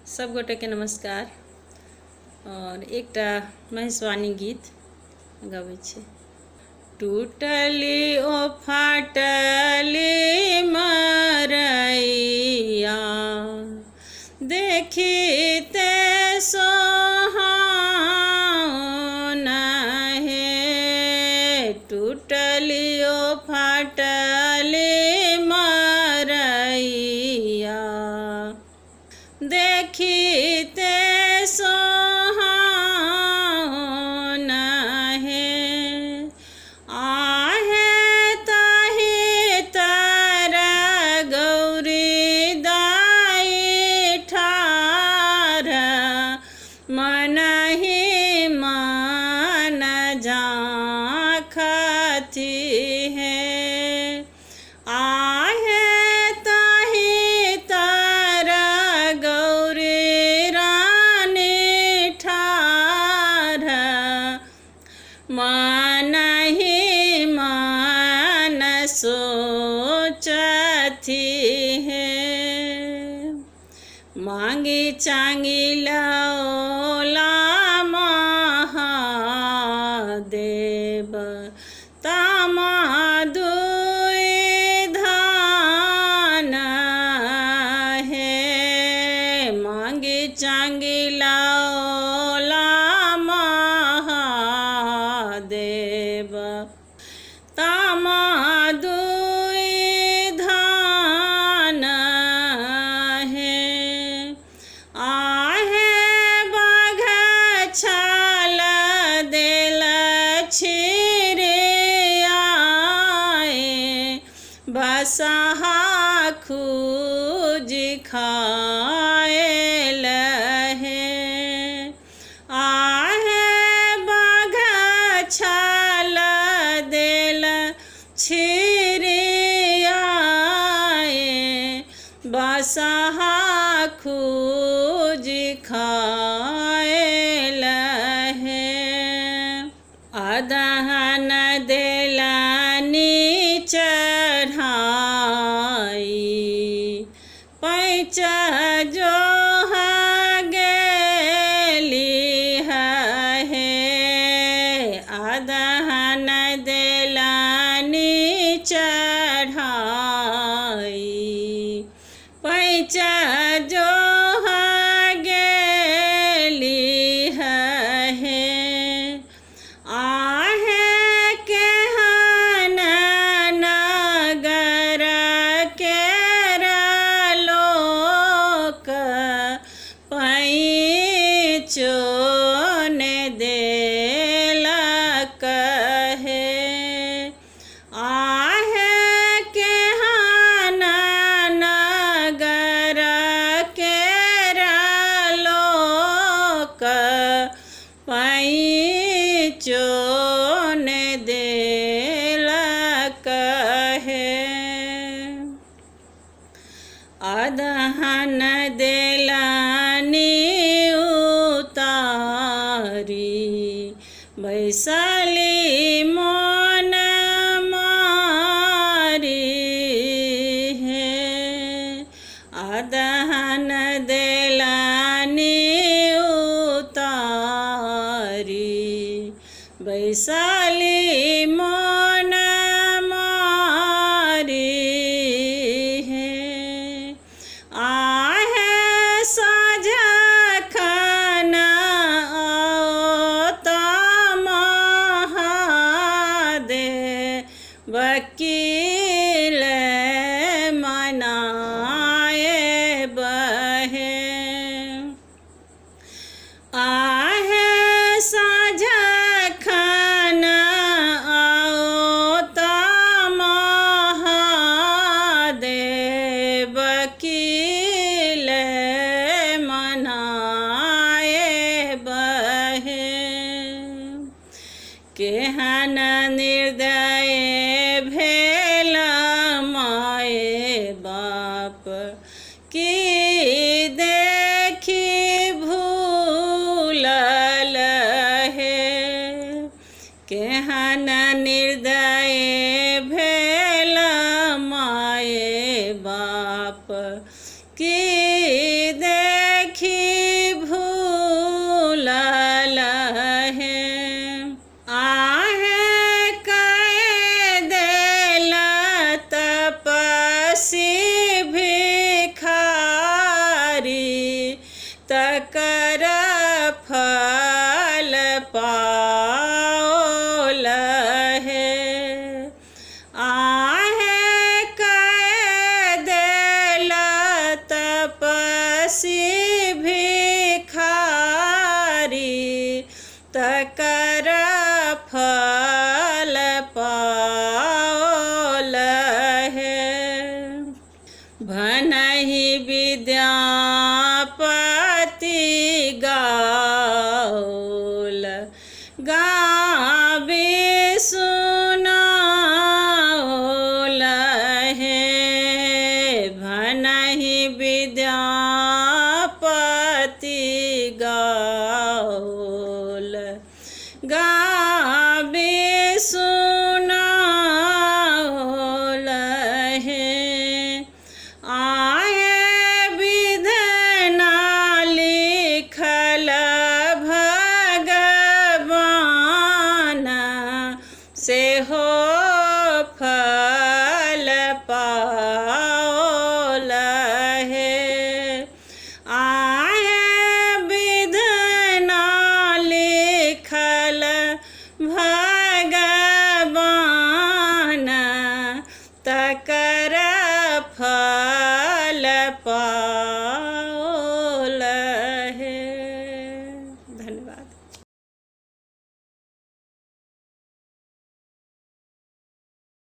सब गोटे के नमस्कार। और एकटा महेशवाणी गीत गाबै छी। टूटली ओ फाटली मरैया देखिते सोहाना हे। टूटली ओ फाटली मरैया देखिते सोहाना हे। आहे ताहि तर गौरी दाई ठार मनहि मन झाँखती है। आहे ताहि तर गौरी रानी ठार मनहि मन सोचती है। मांगी चांगी लौला महादेव तामा दुई धान है। मांगी चांगी लौला महादेव तामा दुई धान है। आहे बाघ छाल देल छिरियाए बसहा खूज खाएल है। आहे बाघ छाल देल छिरियाए बसहा खूज खाएल है। अदहन देलानी चढ़ाई पैच जो गेली है। अदहन देलानी चढ़ाई पैच जो गेली है। आहे केहन नगर केर लोक पैचो ने देलक है। आहे केहन नगर केर लोक पैचो ने देलक है। अदहन देलानी उतारी बैसली मन मारी है। अदहन देलानी उतारी बैसली मन मारी है। आहे साझखन औता महादेव वकील मनाए बहे। आहे साझखन तकर फल पाओल है। आहे कह देल तपसी भिखारी, तकर फल पाओल है। भनहि विद्यापति गाओल, गावे सुनाओल है। भनहि विद्यापति गाओल, गावे सुनाओल है। आए विधना लिखल भगवान, से हो फल पाओल है। आए विधना लिखल भगवान, तकर फल पाओल